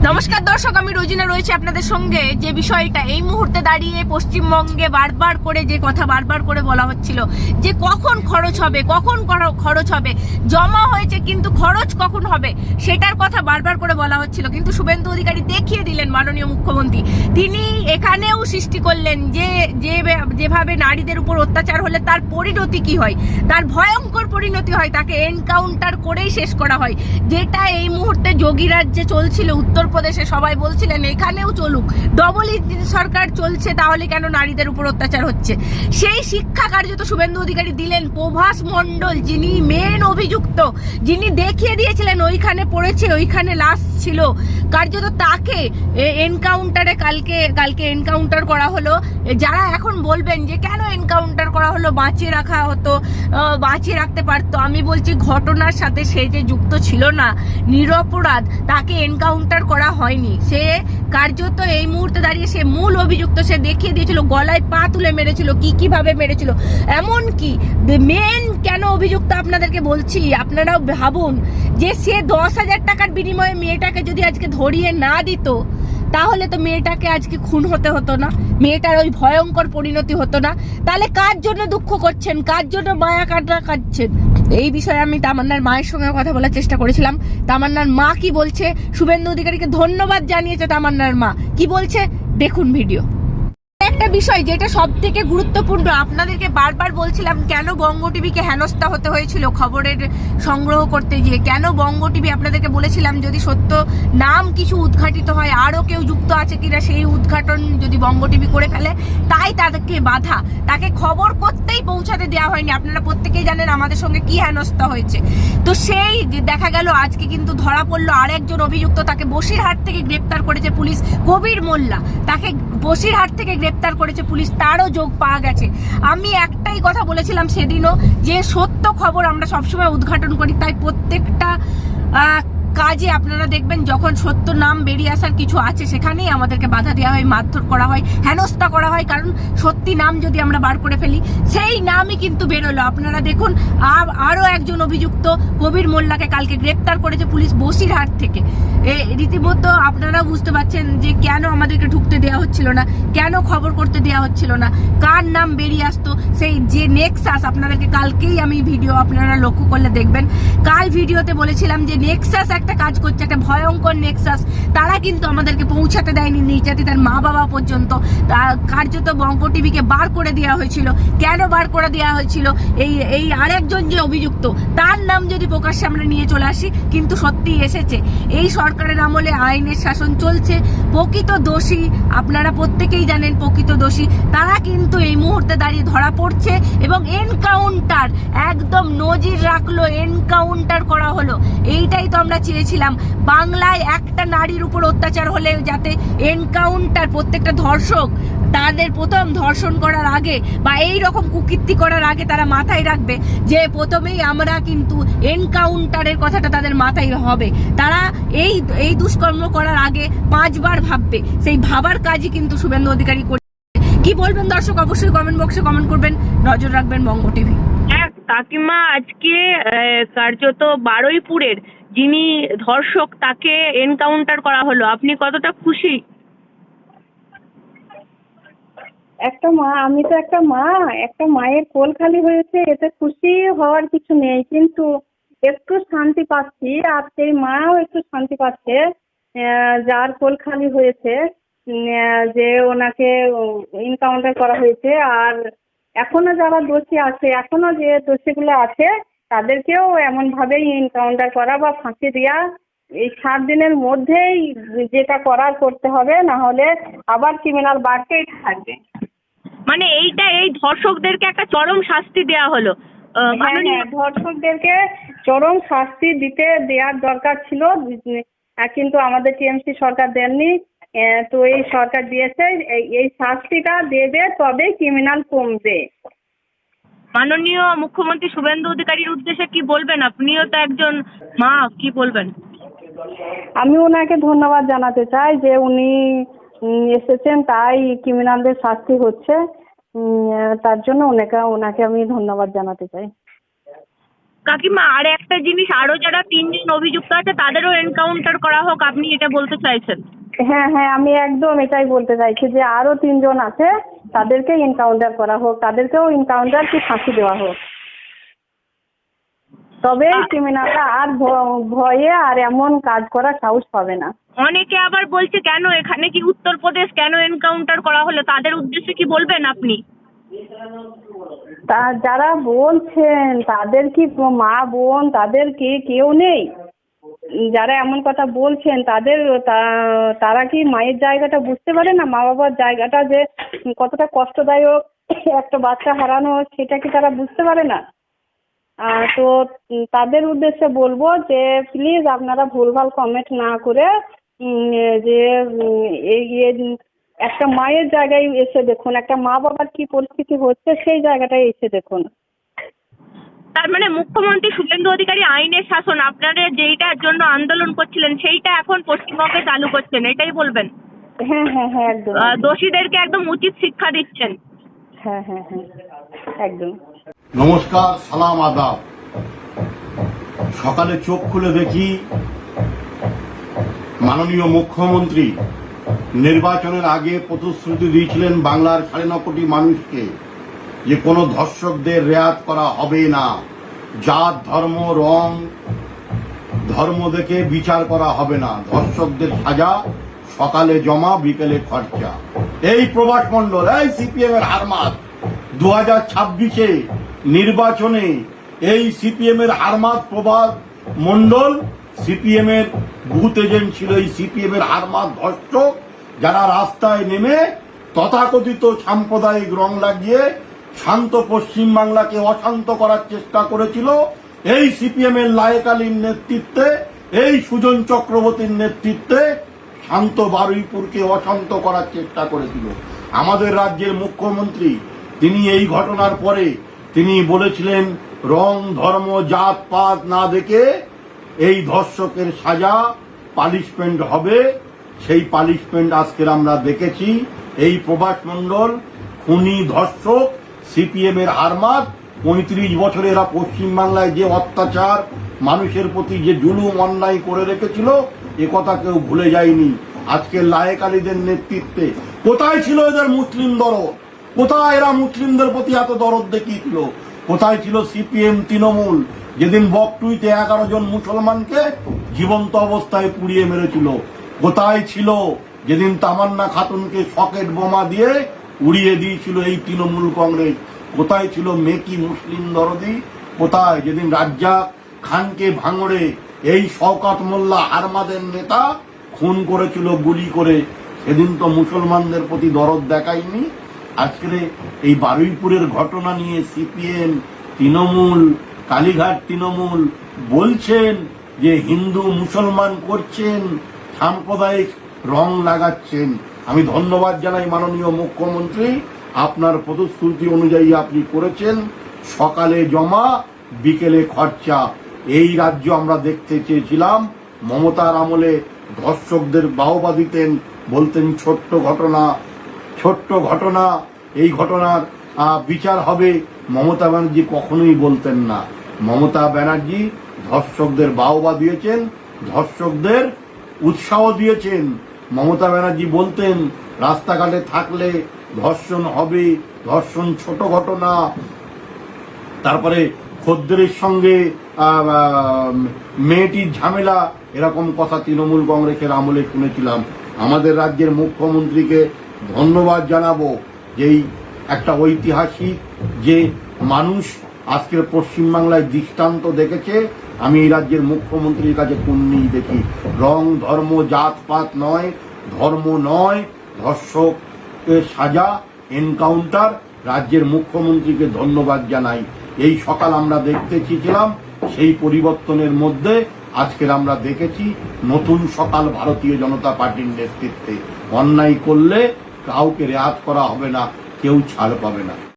নমস্কার দর্শক, আমি রোজিনা রয়েছে আপনাদের সঙ্গে। যে বিষয়টা এই মুহূর্তে দাঁড়িয়ে পশ্চিমবঙ্গে বারবার করে যে কথা বারবার করে বলা হচ্ছিল যে কখন খরচ হবে, কখন খরচ হবে, জমা হয়েছে কিন্তু খরচ কখন হবে, সেটার কথা বারবার করে বলা হচ্ছিল। কিন্তু শুভেন্দু অধিকারী দেখিয়ে দিলেন, মাননীয় মুখ্যমন্ত্রী তিনি এখানেও সৃষ্টি করলেন যে যেভাবে নারীদের উপর অত্যাচার হলে তার পরিণতি কি হয়, তার ভয়ঙ্কর পরিণতি হয়, তাকে এনকাউন্টার করেই শেষ করা হয়। যেটা এই মুহূর্তে যোগী রাজ্যে চলছিল, উত্তরপ্রদেশে সবাই বলছিলেন এখানেও চলুক, ডবল ইঞ্জিন সরকার চলছে, তাহলে কেন নারীদের উপর অত্যাচার হচ্ছে? সেই শিক্ষা কার্যত শুভেন্দু অধিকারী দিলেন। প্রভাস মণ্ডল, যিনি মেন অভিযুক্ত, যিনি দেখিয়ে দিয়েছিলেন ওইখানে পড়েছে, ওইখানে লাশ ছিল, কার্যত তাকে এনকাউন্টারে কালকে এনকাউন্টার করা হলো। যারা এখন বলবেন যে কেন এনকাউন্টার করা হলো, বাঁচিয়ে রাখা হতো, বাঁচিয়ে রাখতে পারতো, আমি বলছি ঘটনার সাথে সে যে যুক্ত ছিল না, নিরপরাধ, তাকে এনকাউন্টার করা হয়নি। সে কার্যত এই মুহূর্তে দাঁড়িয়ে সে মূল অভিযুক্ত। সে দেখিয়ে দিয়েছিল গলায় পা তুলে মেরেছিল, কিভাবে মেরেছিল। এমন কি মেন কেন অভিযুক্ত আপনাদেরকে বলছি, আপনারাও ভাবুন যে সে 10,000 টাকার বিনিময়ে মেয়েটাকে যদি আজকে ধরিয়ে না দিত, তাহলে তো মেয়েটাকে আজকে খুন হতে হতো না, মেয়েটার ওই ভয়ঙ্কর পরিণতি হতো না। তাহলে কার জন্য দুঃখ করছেন, কার জন্য মায়া কান্না কাঁদছেন? এই বিষয়ে আমি তামান্নার মায়ের সঙ্গে কথা বলার চেষ্টা করেছিলাম। তামান্নার মা কি বলছে, শুভেন্দু অধিকারীকে ধন্যবাদ জানিয়েছে তামান্নার মা, কি বলছে দেখুন ভিডিও। একটা বিষয় যেটা সব থেকে গুরুত্বপূর্ণ, আপনাদেরকে বারবার বলছিলাম কেন বঙ্গ টিভিকে হেনস্থা হতে হয়েছিল খবরের সংগ্রহ করতে গিয়ে, কেন বঙ্গ টিভি আপনাদেরকে বলেছিলাম যদি সত্য নাম কিছু উদ্ঘাটিত হয়, আরও কেউ যুক্ত আছে কিনা সেই উদ্ঘাটন যদি বঙ্গ টিভি করে ফেলে, তাই তাদেরকে বাধা, তাকে খবর করতেই পৌঁছাতে দেওয়া হয়নি। আপনারা প্রত্যেকেই জানেন আমাদের সঙ্গে কি হেনস্থা হয়েছে। তো সেই দেখা গেল আজকে কিন্তু ধরা পড়লো আরেকজন অভিযুক্ত, তাকে বসিরহাট থেকে গ্রেপ্তার করেছে পুলিশ, কবির মোল্লা, তাকে বসিরহাট থেকে গ্রেপ্তার করেছে পুলিশ, তারও যোগ পাওয়া গেছে। আমি একটাই কথা বলেছিলাম সেদিনও, যে সত্য খবর আমরা সবসময় উদ্ঘাটন করি, তাই প্রত্যেকটা কাজে আপনারা দেখবেন যখন সত্য নাম বেরিয়ে আসার কিছু আছে সেখানেই আমাদেরকে বাধা দেওয়া হয়, মারধর করা হয়, হেনস্থা করা হয়। কারণ সত্যি নাম যদি আমরা বার করে ফেলি, সেই নামই কিন্তু বেরোলো। আপনারা দেখুন আরও একজন অভিযুক্ত কবির মোল্লাকে কালকে গ্রেপ্তার করেছে পুলিশ বসিরহাট থেকে। রীতিমতো আপনারা বুঝতে পারছেন যে কেন আমাদেরকে ঢুকতে দেওয়া হচ্ছিল না, কেন খবর করতে দেওয়া হচ্ছিল না, কার নাম বেরিয়ে আসতো। সেই যে নেক্সাস, আপনাদেরকে কালকেই আমি ভিডিও আপনারা লক্ষ্য করলে দেখবেন, কাল ভিডিওতে বলেছিলাম যে নেক্সাস একটা কাজ করছে, একটা ভয়ঙ্কর নেক্সাস, তারা কিন্তু আমাদেরকে পৌঁছাতে দেয়নি, নির্যাতিতার মা বাবা পর্যন্ত। কার্যত বঙ্গ টিভিকে বার করে দেওয়া হয়েছিল। কেন বার করে দেওয়া হয়েছিল? এই আরেকজন যে অভিযুক্ত, তার নাম যদি প্রকাশ্যে আমরা নিয়ে চলে আসি, কিন্তু সত্যি এসেছে এই সরকারের আমলে আইনের শাসন চলছে। প্রকৃত দোষী আপনারা প্রত্যেকেই জানেন, প্রকৃত দোষী তারা কিন্তু এই মুহূর্তে দাঁড়িয়ে ধরা পড়ছে এবং এনকাউন্টার একদম নজির রাখলো, এনকাউন্টার করা হলো। এইটাই তো আমরা চেয়েছিলাম, বাংলায় একটা নারীর উপর অত্যাচার হলে যাতে এনকাউন্টার, প্রত্যেকটা ধর্ষক তাদের প্রথম ধর্ষণ করার আগে বা এই রকম কুকীর্তি করার আগে তারা মাথায় রাখবে যে প্রথমেই আমরা কিন্তু এনকাউন্টারের কথাটা তাদের মাথায় হবে। তারা এই দুষ্কর্ম করার আগে 5 বার ভাববে, সেই ভাবার কাজই কিন্তু শুভেন্দু অধিকারী করে। কি বলবেন দর্শক, অবশ্যই কমেন্ট বক্সে কমেন্ট করবেন, নজর রাখবেন বঙ্গ টিভি। হ্যাঁ কাকিমা, আজকে কার্যত বারুইপুরের যিনি ধর্ষক তাকে এনকাউন্টার করা হলো, আপনি কতটা খুশি? আমি তো একটা মায়ের কোল খালি হয়েছে, এতে খুশি হওয়ার কিছু নেই, কিন্তু একটু শান্তি পাচ্ছি, আর সেই মাও একটু শান্তি পাচ্ছে যার কোল খালি হয়েছে, যে ওনাকে এনকাউন্টার করা হয়েছে। আর এখনো যারা দোষী আছে, এখনো যে দোষীগুলো আছে, তাদেরকেও এমন ভাবেই এনকাউন্টার করা বা ফাঁসি দেওয়া, এই 7 দিনের মধ্যেই যেটা করার করতে হবে, না হলে আবার ক্রিমিনাল বাড়তেই থাকবে। মানে এই ধর্ষকদেরকে একটা চরম শাস্তি দেওয়া হলো। হ্যাঁ, ধর্ষকদেরকে চরম শাস্তি দেওয়ার দরকার ছিল, কিন্তু আমাদের টিএমসি সরকার দেননি। তো এই সরকার দিয়েছে, এই শাস্তিটা দেবে তবে ক্রিমিনাল কমবে। মাননীয় মুখ্যমন্ত্রী শুভেন্দু অধিকারীর উদ্দেশ্যে কি বলবেন? আপনিও তো একজন মা, কি বলবেন? আমি ওনাকে ধন্যবাদ জানাতে চাই যে উনি এসেছেন, তাই ক্রিমিনালদের শাস্তি হচ্ছে। তার জন্য ওনাকে আমি ধন্যবাদ জানাতে চাই। কাকিমা আর একটা জিনিস, আরো যারা 3জন অভিযুক্ত আছে তাদেরও এনকাউন্টার করা হোক, আপনি এটা বলতে চাইছেন? হ্যাঁ হ্যাঁ, আমি একদম এটাই বলতে চাইছি যে আরো 3জন আছে, তাদেরকে এনকাউন্টার করা হোক, তাদেরকেও এনকাউন্টার কি ফাঁসি দেওয়া হোক। তবে ক্রিমিনালরা আর ভয়ে আর এমন কাজ করার সাহস পাবে না। অনেকে আবার বলছে কেন এখানে কি উত্তরপ্রদেশ, কেন এনকাউন্টার করা হলো, তাদের উদ্দেশ্যে কি বলবেন আপনি? তা যারা বলছেন তাদের কি মা বোন, তাদের কি কেউ নেই? যারা এমন কথা বলছেন তারা কি মায়ের জায়গাটা বুঝতে পারে না? মা বাবার জায়গাটা যে কতটা কষ্টদায়ক একটা বাচ্চা হারানো, সেটা কি তারা বুঝতে পারে না? তো তাদের উদ্দেশ্যে বলবো যে প্লিজ আপনারা ভুলভাল কমেন্ট না করে যে একটা মায়ের জায়গায় এসে দেখুন, একটা মা বাবার কি পরিস্থিতি হচ্ছে সেই জায়গাটায় এসে দেখুন। তার মানে মুখ্যমন্ত্রী শুভেন্দু অধিকারী আইনের শাসন, আপনারা যেইটার জন্য আন্দোলন করছিলেন সেইটা এখন পশ্চিমবঙ্গে চালু করছেন, এটাই বলবেন? হ্যাঁ হ্যাঁ হ্যাঁ, একদম। দোষীদেরকে একদম উচিত শিক্ষা দিচ্ছেন। হ্যাঁ হ্যাঁ হ্যাঁ, একদম। নমস্কার, সালাম, আদাব। সকালে চোখ খুলে দেখি মাননীয় মুখ্যমন্ত্রী নির্বাচনের আগে প্রতিশ্রুতি দিয়েছিলেন বাংলার 9.5 কোটি মানুষকে যে কোনো ধর্ষকদের রেয়াত করা হবে না, জাত ধর্ম রং ধর্ম দেখে বিচার করা হবে না, ধর্ষকদের সাজা সকালে জমা বিকেলে খরচা। এই প্রভাস মণ্ডল, এই সিপিএম এর হারমাত 2026-এ নির্বাচনে এই সিপিএম এর হারমাত প্রভাস মণ্ডল সিপিএম এর বুথ এজেন্ট ছিল। এই সিপিএম এর হারমাত ধর্ষক যারা রাস্তায় নেমে তথাকথিত সাম্প্রদায়িক রং লাগিয়ে শান্ত পশ্চিমবাংলাকে অশান্ত করার চেষ্টা করেছিল, এই সিপিএম এর লায়েক আলীর নেতৃত্বে, এই সুজন চক্রবর্তীর নেতৃত্বে শান্ত বারুইপুরকে অশান্ত করার চেষ্টা করেছিল। আমাদের রাজ্যের মুখ্যমন্ত্রী তিনি এই ঘটনার পরে তিনি বলেছিলেন রং ধর্ম জাত পাত না দেখে এই ধর্ষকের সাজা পানিশমেন্ট হবে। সেই পানিশমেন্ট আজকের আমরা দেখেছি। এই প্রভাস মণ্ডল খুনি ধর্ষক সিপিএম এর হারমাত 35 বছরে এরা পশ্চিমবাংলায় যে অত্যাচার মানুষের প্রতি যে জুলুম অন্যায় করে রেখেছিল এ কথা কেউ ভুলে যায়নি। আজকে লায়েক আলীদের নেতৃত্বে কোথায় ছিল এদের মুসলিম দরদ? কোথায় এরা মুসলিমদের প্রতি এত দরদ দেখিয়েছিল? কোথায় ছিল সিপিএম তৃণমূল যেদিন বকটুইতে 11 জন মুসলমানকে জীবন্ত অবস্থায় পুড়িয়ে মেরেছিল? কোথায় ছিল যেদিন তামান্না খাতুনকে সকেট বোমা দিয়ে উড়িয়ে দিয়েছিল এই তৃণমূল কংগ্রেস? কোথায় ছিল মেকি মুসলিম দরদি? কোথায় যেদিন রাজ্জাক খানকে ভাঙড়ে এই শওকত মোল্লা হারমাদের নেতা খুন করেছিল গুলি করে? সেদিন তো মুসলমানদের প্রতি দরদ দেখায়নি। আজকে এই বারুইপুরের ঘটনা নিয়ে সিপিএম তৃণমূল কালীঘাট তৃণমূল বলছেন যে হিন্দু মুসলমান করছেন, সাম্প্রদায়িক রং লাগাচ্ছেন। আমি ধন্যবাদ জানাই মাননীয় মুখ্যমন্ত্রী, আপনার প্রতিশ্রুতি অনুযায়ী আপনি করেছেন সকালে জমা বিকেলে খরচা। এই রাজ্য আমরা দেখতে চেয়েছিলাম। মমতার আমলে ধর্ষকদের বাহবা দিতেন, বলতেন ছোট্ট ঘটনা, এই ঘটনার বিচার হবে। মমতা ব্যানার্জি কখনোই বলতেন না। মমতা ব্যানার্জি ধর্ষকদের বাহবা দিয়েছেন, ধর্ষকদের উৎসাহ দিয়েছেন। মমতা ব্যানার্জি বলতেন রাস্তাঘাটে থাকলে ধর্ষণ হবে, ধর্ষণ ছোট ঘটনা। তারপরে খদ্দেরের সঙ্গে মেয়েটির ঝামেলা, এরকম কথা তৃণমূল কংগ্রেসের আমলে শুনেছিলাম। আমাদের রাজ্যের মুখ্যমন্ত্রীকে ধন্যবাদ জানাবো যেই একটা ঐতিহাসিক যে মানুষ আজকের পশ্চিমবাংলায় দৃষ্টান্ত দেখেছে। আমি এই রাজ্যের মুখ্যমন্ত্রীর কাছে পুণ্যই দেখি। রং ধর্ম জাত পাত নয়, ধর্ম নয়, ধর্ষকের সাজা এনকাউন্টার। রাজ্যের মুখ্যমন্ত্রীকে ধন্যবাদ জানাই। এই সকাল আমরা দেখতে চেয়েছিলাম, সেই পরিবর্তনের মধ্যে আজকের আমরা দেখেছি নতুন সকাল ভারতীয় জনতা পার্টির নেতৃত্বে। অন্যায় করলে কাউকে রেয়াত করা হবে না, কেউ ছাড় পাবে না।